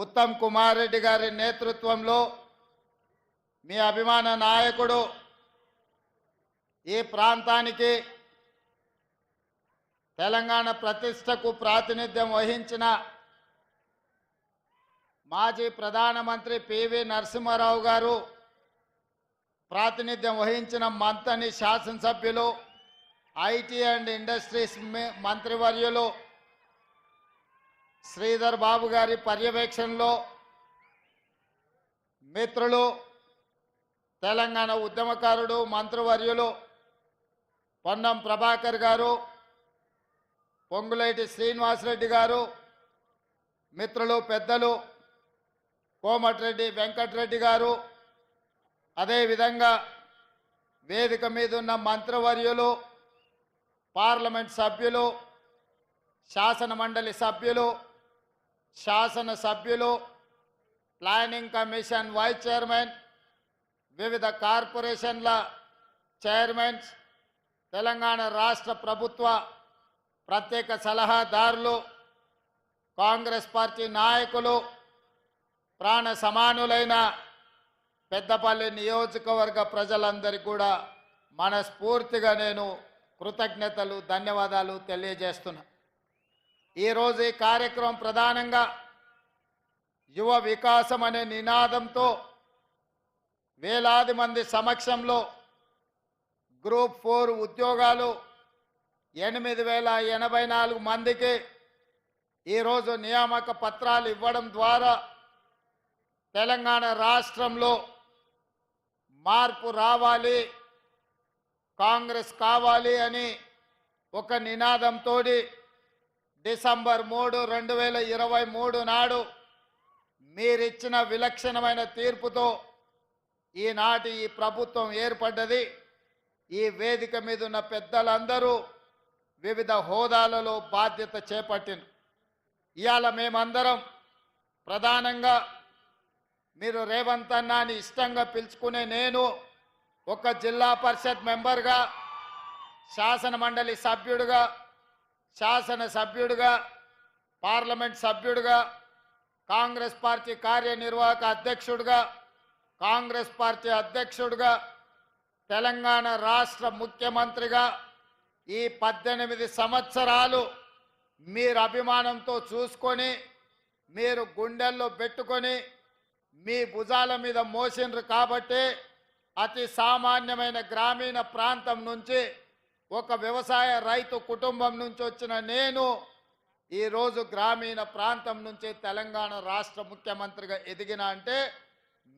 ఉత్తమ్ కుమార్ రెడ్డి గారి నేతృత్వంలో మీ అభిమాన నాయకుడు ఈ ప్రాంతానికి తెలంగాణ ప్రతిష్టకు ప్రాతినిధ్యం వహించిన మాజీ ప్రధానమంత్రి పివి నరసింహారావు గారు ప్రాతినిధ్యం వహించిన మంతని శాసనసభ్యులు ఐటీ అండ్ ఇండస్ట్రీస్ మంత్రివర్యులు శ్రీధర్ బాబు గారి పర్యవేక్షణలో మిత్రులు తెలంగాణ ఉద్యమకారుడు మంత్రివర్యులు పొన్నం ప్రభాకర్ గారు, పొంగులేటి శ్రీనివాసరెడ్డి గారు, మిత్రులు పెద్దలు కోమటిరెడ్డి వెంకటరెడ్డి గారు, అదేవిధంగా వేదిక మీద ఉన్న మంత్రివర్యులు, పార్లమెంట్ సభ్యులు, శాసన మండలి సభ్యులు, శాసనసభ్యులు, ప్లానింగ్ కమిషన్ వైస్ చైర్మన్, వివిధ కార్పొరేషన్ల చైర్మన్స్, తెలంగాణ రాష్ట్ర ప్రభుత్వ ప్రత్యేక సలహాదారులు, కాంగ్రెస్ పార్టీ నాయకులు, ప్రాణ సమానులైన పెద్దపల్లి నియోజకవర్గ ప్రజలందరికీ కూడా మనస్ఫూర్తిగా నేను కృతజ్ఞతలు ధన్యవాదాలు తెలియజేస్తున్నా. ఈరోజు ఈ కార్యక్రమం ప్రధానంగా యువ వికాసం అనే నినాదంతో వేలాది మంది సమక్షంలో గ్రూప్ 4 ఉద్యోగాలు 8,084 మందికి ఈరోజు నియామక పత్రాలు ఇవ్వడం ద్వారా తెలంగాణ రాష్ట్రంలో మార్పు రావాలి, కాంగ్రెస్ కావాలి అని ఒక నినాదంతో డిసెంబర్ 3, 2023 నాడు మీరిచ్చిన విలక్షణమైన తీర్పుతో ఈనాటి ఈ ప్రభుత్వం ఏర్పడ్డది. ఈ వేదిక మీద ఉన్న పెద్దలందరూ వివిధ హోదాలలో బాధ్యత చేపట్టిన ఇవాళ మేమందరం ప్రధానంగా మీరు రేవంత్ అన్నాని ఇష్టంగా పిలుచుకునే నేను ఒక జిల్లా పరిషత్ మెంబర్గా, శాసన మండలి సభ్యుడిగా, శాసనసభ్యుడిగా, పార్లమెంట్ సభ్యుడిగా, కాంగ్రెస్ పార్టీ కార్యనిర్వాహక అధ్యక్షుడిగా, కాంగ్రెస్ పార్టీ అధ్యక్షుడిగా, తెలంగాణ రాష్ట్ర ముఖ్యమంత్రిగా ఈ 18 సంవత్సరాలు మీరు అభిమానంతో చూసుకొని, మీరు గుండెల్లో పెట్టుకొని, మీ భుజాల మీద మోసిండ్రు కాబట్టి అతి సామాన్యమైన గ్రామీణ ప్రాంతం నుంచి ఒక వ్యవసాయ రైతు కుటుంబం నుంచి వచ్చిన నేను ఈరోజు గ్రామీణ ప్రాంతం నుంచి తెలంగాణ రాష్ట్ర ముఖ్యమంత్రిగా ఎదిగిన అంటే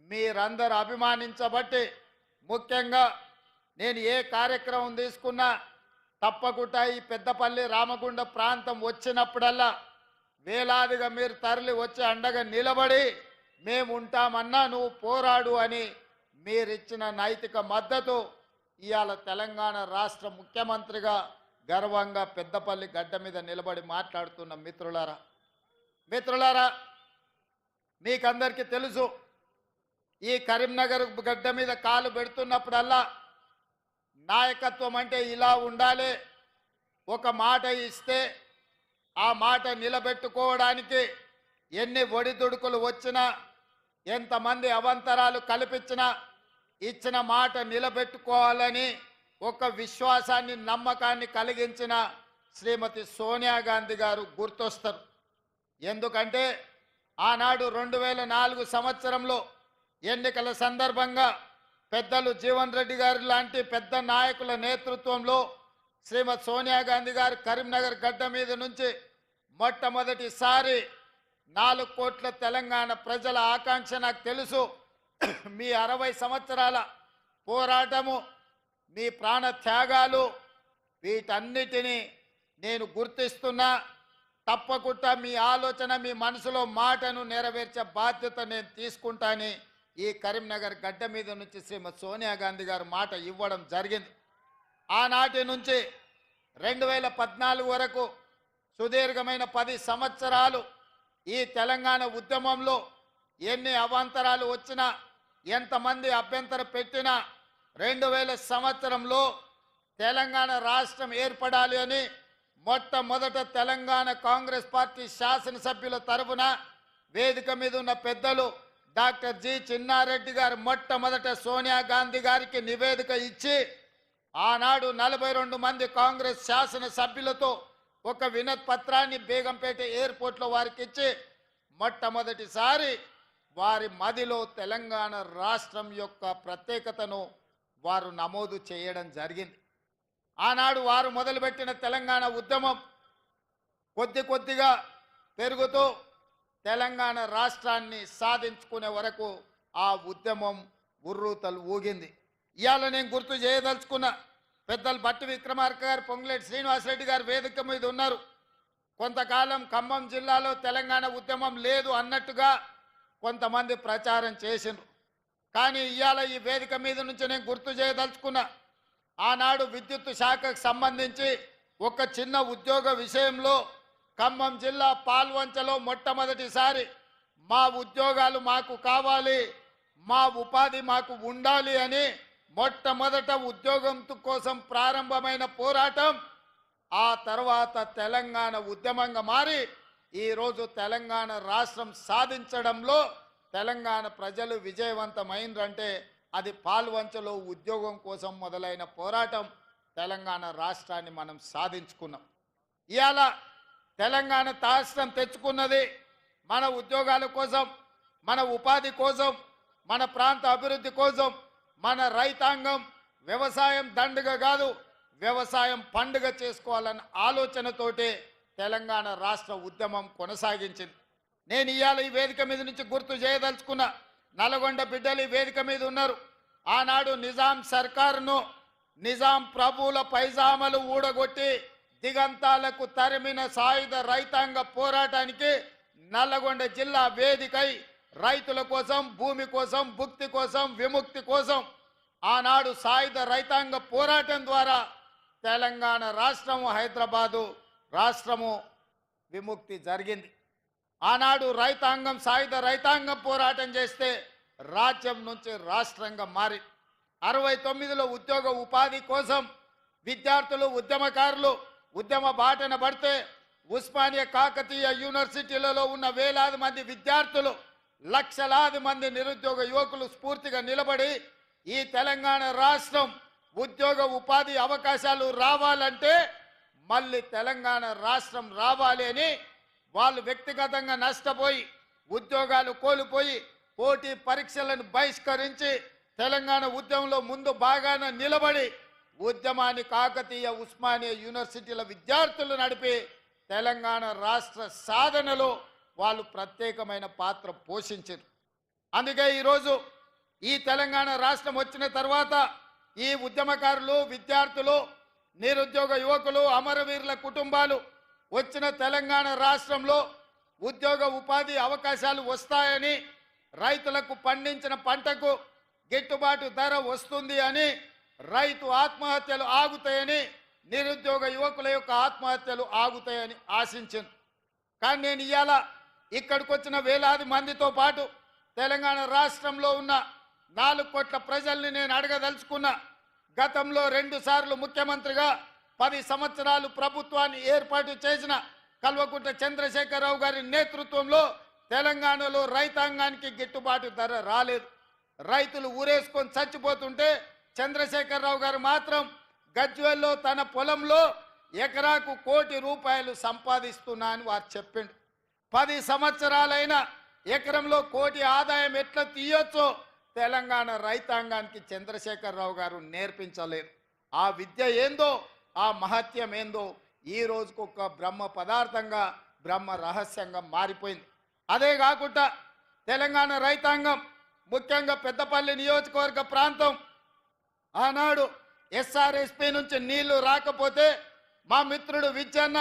మీరందరూ అభిమానించబట్టి, ముఖ్యంగా నేను ఏ కార్యక్రమం తీసుకున్నా తప్పకుండా ఈ పెద్దపల్లి రామగుండ ప్రాంతం వచ్చినప్పుడల్లా వేలాదిగా మీరు తరలి వచ్చి అండగా నిలబడి మేము ఉంటామన్నా నువ్వు పోరాడు అని మీరిచ్చిన నైతిక మద్దతు ఇవాళ తెలంగాణ రాష్ట్ర ముఖ్యమంత్రిగా గర్వంగా పెద్దపల్లి గడ్డ మీద నిలబడి మాట్లాడుతున్న మిత్రులారా మీకందరికీ తెలుసు, ఈ కరీంనగర్ గడ్డ మీద కాలు పెడుతున్నప్పుడల్లా నాయకత్వం అంటే ఇలా ఉండాలి, ఒక మాట ఇస్తే ఆ మాట నిలబెట్టుకోవడానికి ఎన్ని ఒడిదుడుకులు వచ్చినా, ఎంతమంది అవంతరాలు కల్పించినా ఇచ్చిన మాట నిలబెట్టుకోవాలని ఒక విశ్వాసాన్ని, నమ్మకాన్ని కలిగించిన శ్రీమతి సోనియా గాంధీ గారు గుర్తొస్తారు. ఎందుకంటే ఆనాడు 2004 సంవత్సరంలో ఎన్నికల సందర్భంగా పెద్దలు జీవన్ రెడ్డి గారు లాంటి పెద్ద నాయకుల నేతృత్వంలో శ్రీమతి సోనియా గాంధీ గారు కరీంనగర్ గడ్డ మీద నుంచి మొట్టమొదటిసారి 4 కోట్ల తెలంగాణ ప్రజల ఆకాంక్ష నాకు తెలుసు. మీ 60 సంవత్సరాల పోరాటము, మీ ప్రాణ త్యాగాలు, వీటన్నిటినీ నేను గుర్తిస్తున్నా. తప్పకుండా మీ ఆలోచన, మీ మనసులో మాటను నెరవేర్చే బాధ్యత నేను తీసుకుంటానని ఈ కరీంనగర్ గడ్డ మీద నుంచి శ్రీమతి సోనియా గాంధీ గారు మాట ఇవ్వడం జరిగింది. ఆనాటి నుంచి 2014 వరకు సుదీర్ఘమైన 10 సంవత్సరాలు ఈ తెలంగాణ ఉద్యమంలో ఎన్ని అవాంతరాలు వచ్చినా, ఎంతమంది అభ్యంతరం పెట్టినా 2000 సంవత్సరంలో తెలంగాణ రాష్ట్రం ఏర్పడాలి అని మొట్టమొదట తెలంగాణ కాంగ్రెస్ పార్టీ శాసనసభ్యుల తరఫున వేదిక మీద ఉన్న పెద్దలు డాక్టర్ జి చిన్నారెడ్డి గారు మొట్టమొదట సోనియా గాంధీ గారికి నివేదిక ఇచ్చి ఆనాడు 42 మంది కాంగ్రెస్ శాసన సభ్యులతో ఒక వినతి పత్రాన్ని బేగంపేట ఎయిర్పోర్ట్లో వారికి ఇచ్చి మొట్టమొదటిసారి వారి మదిలో తెలంగాణ రాష్ట్రం యొక్క ప్రత్యేకతను వారు నమోదు చేయడం జరిగింది. ఆనాడు వారు మొదలుపెట్టిన తెలంగాణ ఉద్యమం కొద్దిగా పెరుగుతూ తెలంగాణ రాష్ట్రాన్ని సాధించుకునే వరకు ఆ ఉద్యమం ఉర్రూతలు ఊగింది. ఇవాళ నేను గుర్తు చేయదలుచుకున్న పెద్దలు బట్టి విక్రమార్క గారు, పొంగులేటి శ్రీనివాసరెడ్డి గారు వేదిక మీద ఉన్నారు. కొంతకాలం ఖమ్మం జిల్లాలో తెలంగాణ ఉద్యమం లేదు అన్నట్టుగా కొంతమంది ప్రచారం చేసిండ్రు. కానీ ఇవాళ ఈ వేదిక మీద నుంచి నేను గుర్తు చేయదలుచుకున్న ఆనాడు విద్యుత్ శాఖకు సంబంధించి ఒక చిన్న ఉద్యోగ విషయంలో ఖమ్మం జిల్లా పాల్వంచలో మొట్టమొదటిసారి మా ఉద్యోగాలు మాకు కావాలి, మా ఉపాధి మాకు ఉండాలి అని మొట్టమొదట ఉద్యోగం కోసం ప్రారంభమైన పోరాటం ఆ తర్వాత తెలంగాణ ఉద్యమంగా మారి ఈరోజు తెలంగాణ రాష్ట్రం సాధించడంలో తెలంగాణ ప్రజలు విజయవంతమైందంటే అది పాల్వంచలో ఉద్యోగం కోసం మొదలైన పోరాటం. తెలంగాణ రాష్ట్రాన్ని మనం సాధించుకున్నాం. ఇవాళ తెలంగాణ రాష్ట్రం తెచ్చుకున్నది మన ఉద్యోగాల కోసం, మన ఉపాధి కోసం, మన ప్రాంత అభివృద్ధి కోసం. మన రైతాంగం వ్యవసాయం దండుగ కాదు, వ్యవసాయం పండుగ చేసుకోవాలన్న ఆలోచనతోటే తెలంగాణ రాష్ట్ర ఉద్యమం కొనసాగించింది. నేను ఇవాళ ఈ వేదిక మీద నుంచి గుర్తు చేయదలుచుకున్న నల్గొండ బిడ్డలు ఈ వేదిక మీద ఉన్నారు. ఆనాడు నిజాం సర్కారును నిజాం ప్రభువుల పైజామలు ఊడగొట్టి దిగంతాలకు తరిమిన సాయుధ రైతాంగ పోరాటానికి నల్లగొండ జిల్లా వేదికై రైతుల కోసం, భూమి కోసం, భుక్తి కోసం, విముక్తి కోసం ఆనాడు సాయుధ రైతాంగ పోరాటం ద్వారా తెలంగాణ రాష్ట్రము, హైదరాబాదు రాష్ట్రము విముక్తి జరిగింది. ఆనాడు రైతాంగం, సాయుధ రైతాంగం పోరాటం చేస్తే రాజ్యం నుంచి రాష్ట్రంగా మారి 69లో ఉద్యోగ ఉపాధి కోసం విద్యార్థులు, ఉద్యమకారులు ఉద్యమ బాటన పడితే ఉస్మానియా కాకతీయ యూనివర్సిటీలలో ఉన్న వేలాది మంది విద్యార్థులు, లక్షలాది మంది నిరుద్యోగ యువకులు స్ఫూర్తిగా నిలబడి ఈ తెలంగాణ రాష్ట్రం ఉద్యోగ ఉపాధి అవకాశాలు రావాలంటే మళ్ళీ తెలంగాణ రాష్ట్రం రావాలి అని వాళ్ళు వ్యక్తిగతంగా నష్టపోయి, ఉద్యోగాలు కోల్పోయి, పోటీ పరీక్షలను బహిష్కరించి తెలంగాణ ఉద్యమంలో ముందు బాగానే నిలబడి ఉద్యమాన్ని కాకతీయ, ఉస్మానియా యూనివర్సిటీల విద్యార్థులు నడిపి తెలంగాణ రాష్ట్ర సాధనలో వాళ్ళు ప్రత్యేకమైన పాత్ర పోషించారు. అందుకే ఈరోజు ఈ తెలంగాణ రాష్ట్రం వచ్చిన తర్వాత ఈ ఉద్యమకారులు, విద్యార్థులు, నిరుద్యోగ యువకులు, అమరవీరుల కుటుంబాలు వచ్చిన తెలంగాణ రాష్ట్రంలో ఉద్యోగ ఉపాధి అవకాశాలు వస్తాయని, రైతులకు పండించిన పంటకు గిట్టుబాటు ధర వస్తుంది అని, రైతు ఆత్మహత్యలు ఆగుతాయని, నిరుద్యోగ యువకుల యొక్క ఆత్మహత్యలు ఆగుతాయని ఆశించాను. కానీ నేను ఇవాళ ఇక్కడికి వచ్చిన వేలాది మందితో పాటు తెలంగాణ రాష్ట్రంలో ఉన్న 4 కోట్ల ప్రజల్ని నేను అడగదలుచుకున్నా. గతంలో 2 సార్లు ముఖ్యమంత్రిగా 10 సంవత్సరాలు ప్రభుత్వాన్ని ఏర్పాటు చేసిన కల్వకుంట్ల చంద్రశేఖరరావు గారి నేతృత్వంలో తెలంగాణలో రైతాంగానికి గిట్టుబాటు ధర రాలేదు. రైతులు ఊరేసుకొని చచ్చిపోతుంటే చంద్రశేఖరరావు గారు మాత్రం గజ్వేల్లో తన పొలంలో ఎకరాకు ₹1 కోటి సంపాదిస్తున్నా అని వారు చెప్పిండు. 10 సంవత్సరాలైన ఎకరంలో 1 కోటి ఆదాయం ఎట్లా తీయొచ్చో తెలంగాణ రైతాంగానికి చంద్రశేఖరరావు గారు నేర్పించలేరు. ఆ విద్య ఏందో, ఆ మహత్యం ఏందో ఈ రోజుకు ఒక బ్రహ్మ పదార్థంగా, బ్రహ్మ రహస్యంగా మారిపోయింది. అదే కాకుండా తెలంగాణ రైతాంగం, ముఖ్యంగా పెద్దపల్లి నియోజకవర్గ ప్రాంతం ఆనాడు ఎస్ఆర్ఎస్పీ నుంచి నీళ్లు రాకపోతే మా మిత్రుడు విజ్జన్న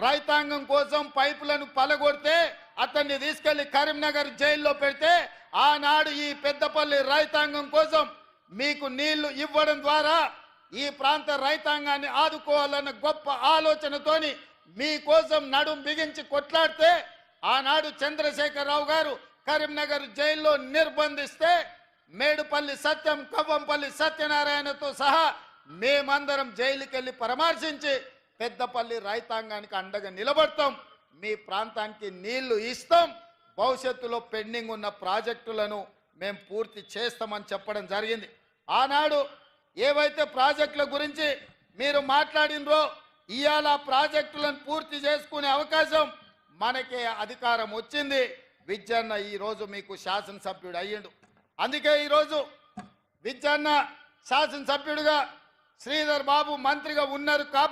రైతాంగం కోసం పైపులను పలగొడితే అతన్ని తీసుకెళ్లి కరీంనగర్ జైల్లో పెడితే ఆనాడు ఈ పెద్దపల్లి రైతాంగం కోసం మీకు నీళ్లు ఇవ్వడం ద్వారా ఈ ప్రాంత రైతాంగాన్ని ఆదుకోవాలన్న గొప్ప ఆలోచనతోని మీకోసం నడుం బిగించి కొట్లాడితే ఆనాడు చంద్రశేఖరరావు గారు కరీంనగర్ జైల్లో నిర్బంధిస్తే మేడుపల్లి సత్యం, కవ్వంపల్లి సత్యనారాయణతో సహా మేమందరం జైలుకి వెళ్ళి పరామర్శించి పెద్దపల్లి రైతాంగానికి అండగా నిలబడతాం, మీ ప్రాంతానికి నీళ్లు ఇస్తాం, భవిష్యత్తులో పెండింగ్ ఉన్న ప్రాజెక్టులను మేము పూర్తి చేస్తామని చెప్పడం జరిగింది. ఆనాడు ఏవైతే ప్రాజెక్టుల గురించి మీరు మాట్లాడినరో ఇవాళ ప్రాజెక్టులను పూర్తి చేసుకునే అవకాశం మనకే అధికారం వచ్చింది. విజ్జన్న ఈరోజు మీకు శాసనసభ్యుడు అయ్యిండు. అందుకే ఈరోజు విజ్జన్న శాసనసభ్యుడిగా శ్రీధర్ బాబు మంత్రిగా ఉన్నారు కాబట్టి